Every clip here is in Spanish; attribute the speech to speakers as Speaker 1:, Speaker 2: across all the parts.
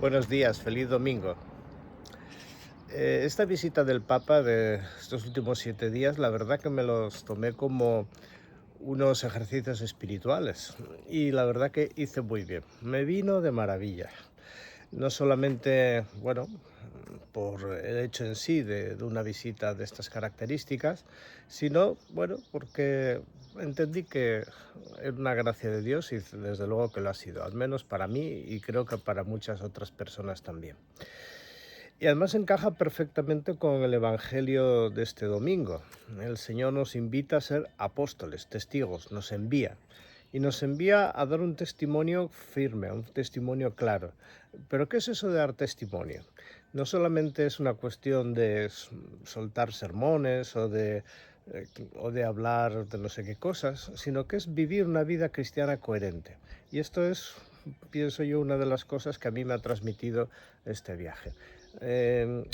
Speaker 1: Buenos días, feliz domingo. Esta visita del Papa de estos últimos 7 días, la verdad que me los tomé como unos ejercicios espirituales y la verdad que hice muy bien. Me vino de maravilla. No solamente, bueno, por el hecho en sí de una visita de estas características, sino, bueno, porque entendí que era una gracia de Dios y desde luego que lo ha sido, al menos para mí y creo que para muchas otras personas también. Y además encaja perfectamente con el Evangelio de este domingo. El Señor nos invita a ser apóstoles, testigos, nos envía. Y nos envía a dar un testimonio firme, un testimonio claro. Pero ¿qué es eso de dar testimonio? No solamente es una cuestión de soltar sermones o de hablar de no sé qué cosas, sino que es vivir una vida cristiana coherente. Y esto es, pienso yo, una de las cosas que a mí me ha transmitido este viaje. Eh,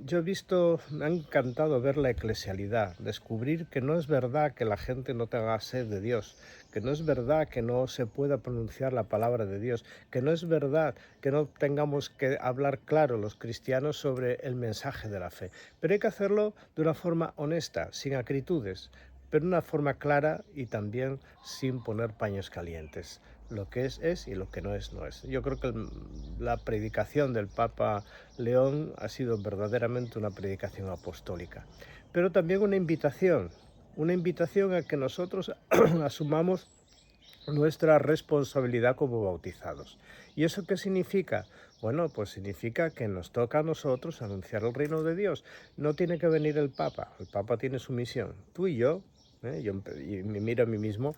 Speaker 1: yo he visto, me ha encantado ver la eclesialidad, descubrir que no es verdad que la gente no tenga sed de Dios, que no es verdad que no se pueda pronunciar la palabra de Dios, que no es verdad que no tengamos que hablar claro los cristianos sobre el mensaje de la fe, pero hay que hacerlo de una forma honesta, sin acritudes, pero de una forma clara y también sin poner paños calientes. Lo que es y lo que no es, no es. Yo creo que la predicación del Papa León ha sido verdaderamente una predicación apostólica, pero también una invitación a que nosotros asumamos nuestra responsabilidad como bautizados. ¿Y eso qué significa? Bueno, pues significa que nos toca a nosotros anunciar el reino de Dios. No tiene que venir el Papa tiene su misión. Tú y yo, y me miro a mí mismo,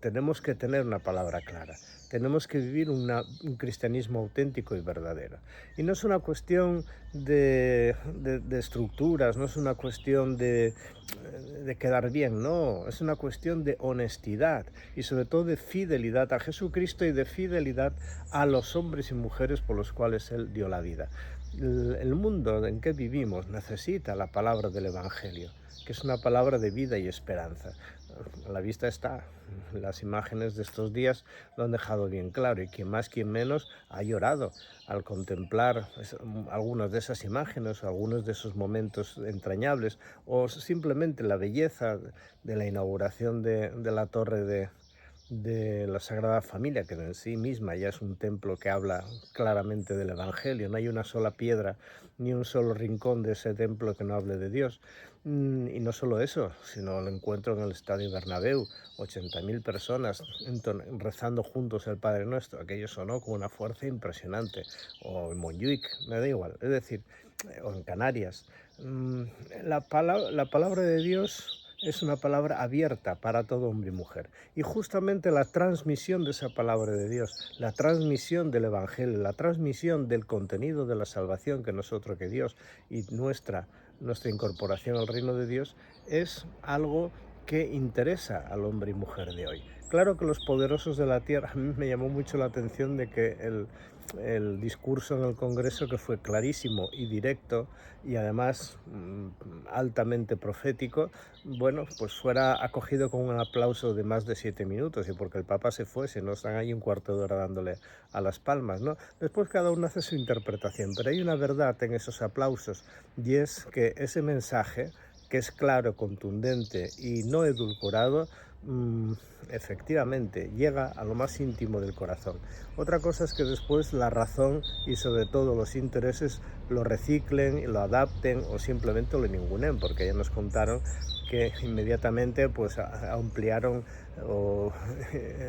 Speaker 1: tenemos que tener una palabra clara. Tenemos que vivir un cristianismo auténtico y verdadero. Y no es una cuestión de estructuras, no es una cuestión de quedar bien, no, es una cuestión de honestidad y sobre todo de fidelidad a Jesucristo y de fidelidad a los hombres y mujeres por los cuales Él dio la vida. El mundo en que vivimos necesita la palabra del Evangelio, que es una palabra de vida y esperanza. A la vista está, las imágenes de estos días lo han dejado bien claro y quien más, quien menos ha llorado al contemplar algunas de esas imágenes, algunos de esos momentos entrañables o simplemente la belleza de la inauguración de la torre de la Sagrada Familia, que en sí misma ya es un templo que habla claramente del Evangelio. No hay una sola piedra ni un solo rincón de ese templo que no hable de Dios. Y no solo eso, sino el encuentro en el Estadio Bernabéu, 80.000 personas rezando juntos el Padre Nuestro. Aquello sonó con una fuerza impresionante. O en Montjuic, me da igual. Es decir, o en Canarias. La palabra de Dios es una palabra abierta para todo hombre y mujer. Y justamente la transmisión de esa palabra de Dios, la transmisión del Evangelio, la transmisión del contenido de la salvación que nosotros, que Dios y nuestra incorporación al reino de Dios es algo que interesa al hombre y mujer de hoy. Claro que los poderosos de la tierra, a mí me llamó mucho la atención de que el discurso en el Congreso, que fue clarísimo y directo y además altamente profético, bueno, pues fuera acogido con un aplauso de más de 7 minutos, y porque el Papa se fue, si no están ahí un cuarto de hora dándole a las palmas, ¿no? Después cada uno hace su interpretación, pero hay una verdad en esos aplausos, y es que ese mensaje, que es claro, contundente y no edulcorado, efectivamente llega a lo más íntimo del corazón. Otra cosa es que después la razón y sobre todo los intereses lo reciclen, lo adapten o simplemente lo ningunen, porque ya nos contaron que inmediatamente pues ampliaron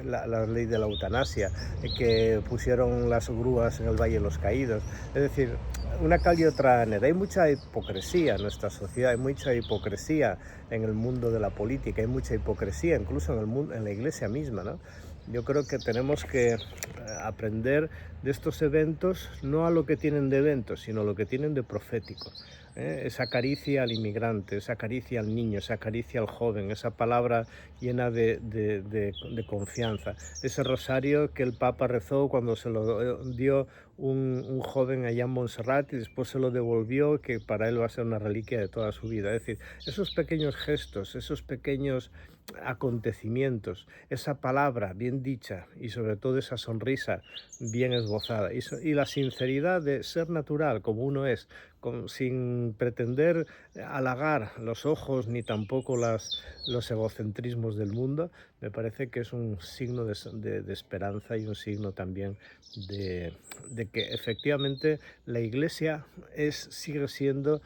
Speaker 1: la ley de la eutanasia, que pusieron las grúas en el Valle de los Caídos. Es decir, una cal y otra arena. Hay mucha hipocresía en nuestra sociedad, hay mucha hipocresía en el mundo de la política, hay mucha hipocresía incluso en el mundo, en la iglesia misma, ¿no? Yo creo que tenemos que aprender de estos eventos, no a lo que tienen de eventos, sino a lo que tienen de profético. esa caricia al inmigrante, esa caricia al niño, esa caricia al joven, esa palabra llena de confianza, ese rosario que el Papa rezó cuando se lo dio un joven allá en Montserrat y después se lo devolvió, que para él va a ser una reliquia de toda su vida. Es decir, esos pequeños gestos, esos pequeños acontecimientos, esa palabra bien dicha y sobre todo esa sonrisa bien esbozada y la sinceridad de ser natural como uno es, sin pretender halagar los ojos ni tampoco los egocentrismos del mundo, me parece que es un signo de esperanza y un signo también de que efectivamente la Iglesia sigue siendo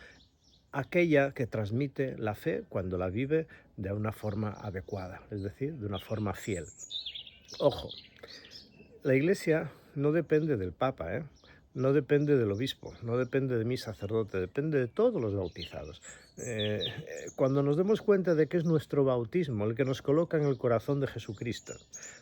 Speaker 1: aquella que transmite la fe cuando la vive de una forma adecuada, es decir, de una forma fiel. Ojo, la Iglesia no depende del Papa, no depende del obispo, no depende de mi sacerdote, depende de todos los bautizados. Cuando nos demos cuenta de que es nuestro bautismo el que nos coloca en el corazón de Jesucristo,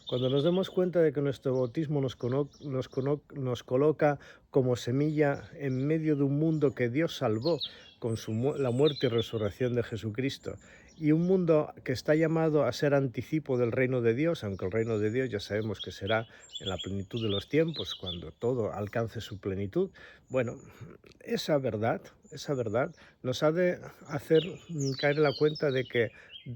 Speaker 1: cuando nos demos cuenta de que nuestro bautismo nos coloca como semilla en medio de un mundo que Dios salvó con la muerte y resurrección de Jesucristo, y un mundo que está llamado a ser anticipo del reino de Dios, aunque el reino de Dios ya sabemos que será en la plenitud de los tiempos, cuando todo alcance su plenitud. Bueno, esa verdad nos ha de hacer caer en la cuenta de que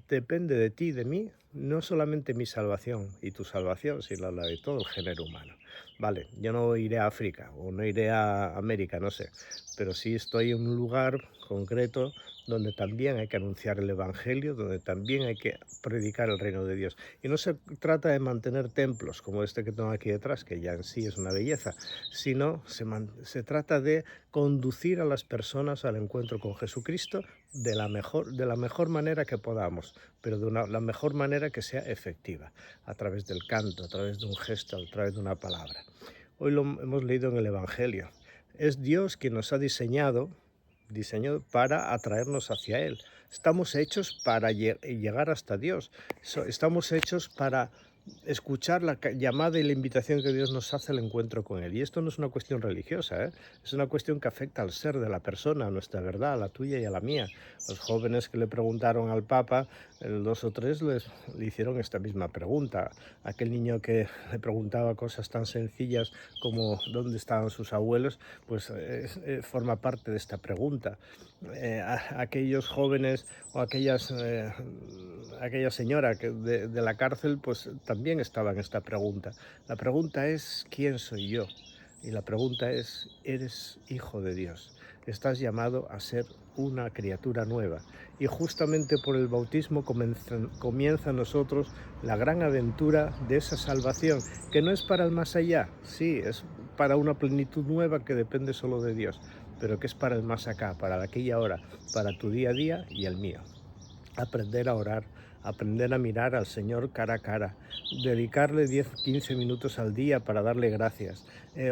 Speaker 1: depende de ti y de mí, no solamente mi salvación y tu salvación, sino la de todo el género humano. Vale, yo no iré a África o no iré a América, no sé, pero sí estoy en un lugar concreto donde también hay que anunciar el Evangelio, donde también hay que predicar el reino de Dios. Y no se trata de mantener templos como este que tengo aquí detrás, que ya en sí es una belleza, sino se trata de conducir a las personas al encuentro con Jesucristo de la mejor manera que podamos, pero la mejor manera que sea efectiva, a través del canto, a través de un gesto, a través de una palabra. Hoy lo hemos leído en el Evangelio. Es Dios quien nos ha diseñado para atraernos hacia Él. Estamos hechos para llegar hasta Dios. Estamos hechos para escuchar la llamada y la invitación que Dios nos hace al encuentro con Él. Y esto no es una cuestión religiosa, es una cuestión que afecta al ser de la persona, a nuestra verdad, a la tuya y a la mía. Los jóvenes que le preguntaron al Papa, el 2 o 3, le hicieron esta misma pregunta. Aquel niño que le preguntaba cosas tan sencillas como ¿dónde estaban sus abuelos? Pues forma parte de esta pregunta. Aquellos jóvenes o aquella señora de la cárcel, pues también estaba en esta pregunta. La pregunta es, ¿quién soy yo? Y la pregunta es, ¿eres hijo de Dios? Estás llamado a ser una criatura nueva. Y justamente por el bautismo comienza en nosotros la gran aventura de esa salvación, que no es para el más allá, sí, es para una plenitud nueva que depende solo de Dios, pero que es para el más acá, para la aquí y ahora, para tu día a día y el mío. Aprender a orar, aprender a mirar al Señor cara a cara, dedicarle 10-15 minutos al día para darle gracias,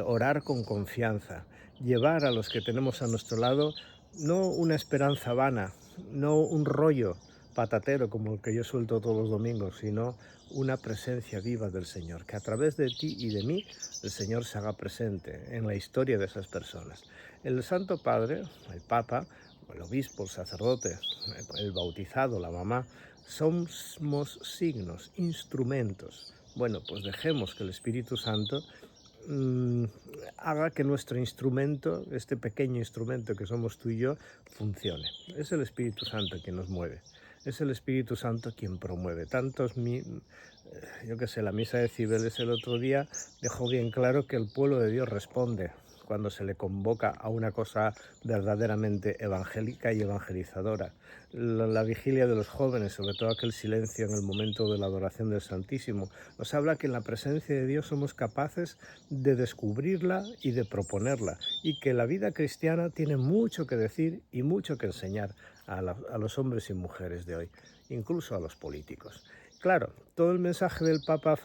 Speaker 1: orar con confianza, llevar a los que tenemos a nuestro lado no una esperanza vana, no un rollo patatero como el que yo suelto todos los domingos, sino una presencia viva del Señor, que a través de ti y de mí el Señor se haga presente en la historia de esas personas. El Santo Padre, el Papa, el obispo, el sacerdote, el bautizado, la mamá, somos signos, instrumentos. Bueno, pues dejemos que el Espíritu Santo haga que nuestro instrumento, este pequeño instrumento que somos tú y yo, funcione. Es el Espíritu Santo quien nos mueve. Es el Espíritu Santo quien promueve. Yo qué sé, la misa de Cibeles el otro día dejó bien claro que el pueblo de Dios responde cuando se le convoca a una cosa verdaderamente evangélica y evangelizadora. La vigilia de los jóvenes, sobre todo aquel silencio en el momento de la adoración del Santísimo, nos habla que en la presencia de Dios somos capaces de descubrirla y de proponerla, y que la vida cristiana tiene mucho que decir y mucho que enseñar a los hombres y mujeres de hoy, incluso a los políticos. Claro, todo el mensaje del Papa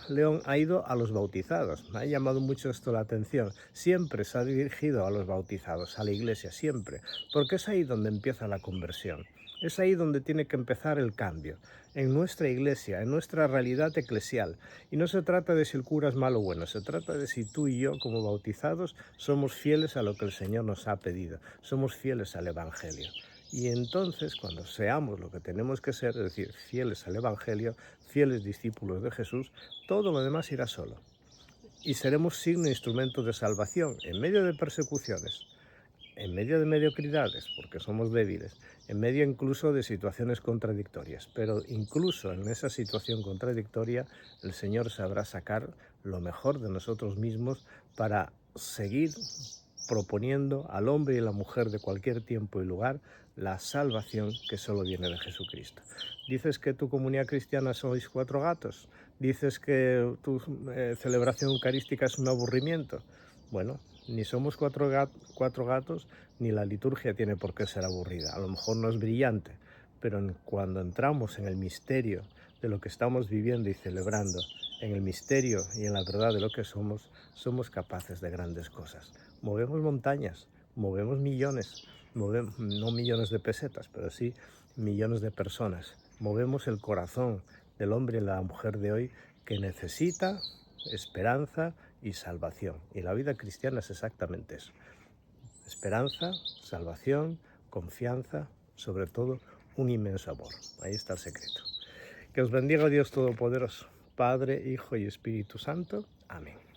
Speaker 1: León ha ido a los bautizados. Me ha llamado mucho esto la atención. Siempre se ha dirigido a los bautizados, a la Iglesia, siempre. Porque es ahí donde empieza la conversión. Es ahí donde tiene que empezar el cambio, en nuestra iglesia, en nuestra realidad eclesial. Y no se trata de si el cura es malo o bueno, se trata de si tú y yo, como bautizados, somos fieles a lo que el Señor nos ha pedido, somos fieles al Evangelio. Y entonces, cuando seamos lo que tenemos que ser, es decir, fieles al Evangelio, fieles discípulos de Jesús, todo lo demás irá solo. Y seremos signo e instrumento de salvación en medio de persecuciones, en medio de mediocridades, porque somos débiles, en medio incluso de situaciones contradictorias. Pero incluso en esa situación contradictoria, el Señor sabrá sacar lo mejor de nosotros mismos para seguir proponiendo al hombre y a la mujer de cualquier tiempo y lugar la salvación que solo viene de Jesucristo. Dices que tu comunidad cristiana sois 4 gatos, dices que tu celebración eucarística es un aburrimiento. Bueno, ni somos cuatro gatos, ni la liturgia tiene por qué ser aburrida. A lo mejor no es brillante, pero cuando entramos en el misterio de lo que estamos viviendo y celebrando, en el misterio y en la verdad de lo que somos, somos capaces de grandes cosas. Movemos montañas, movemos millones, no millones de pesetas, pero sí millones de personas. Movemos el corazón del hombre y la mujer de hoy que necesita esperanza y salvación. Y la vida cristiana es exactamente eso. Esperanza, salvación, confianza, sobre todo un inmenso amor. Ahí está el secreto. Que os bendiga Dios Todopoderoso, Padre, Hijo y Espíritu Santo. Amén.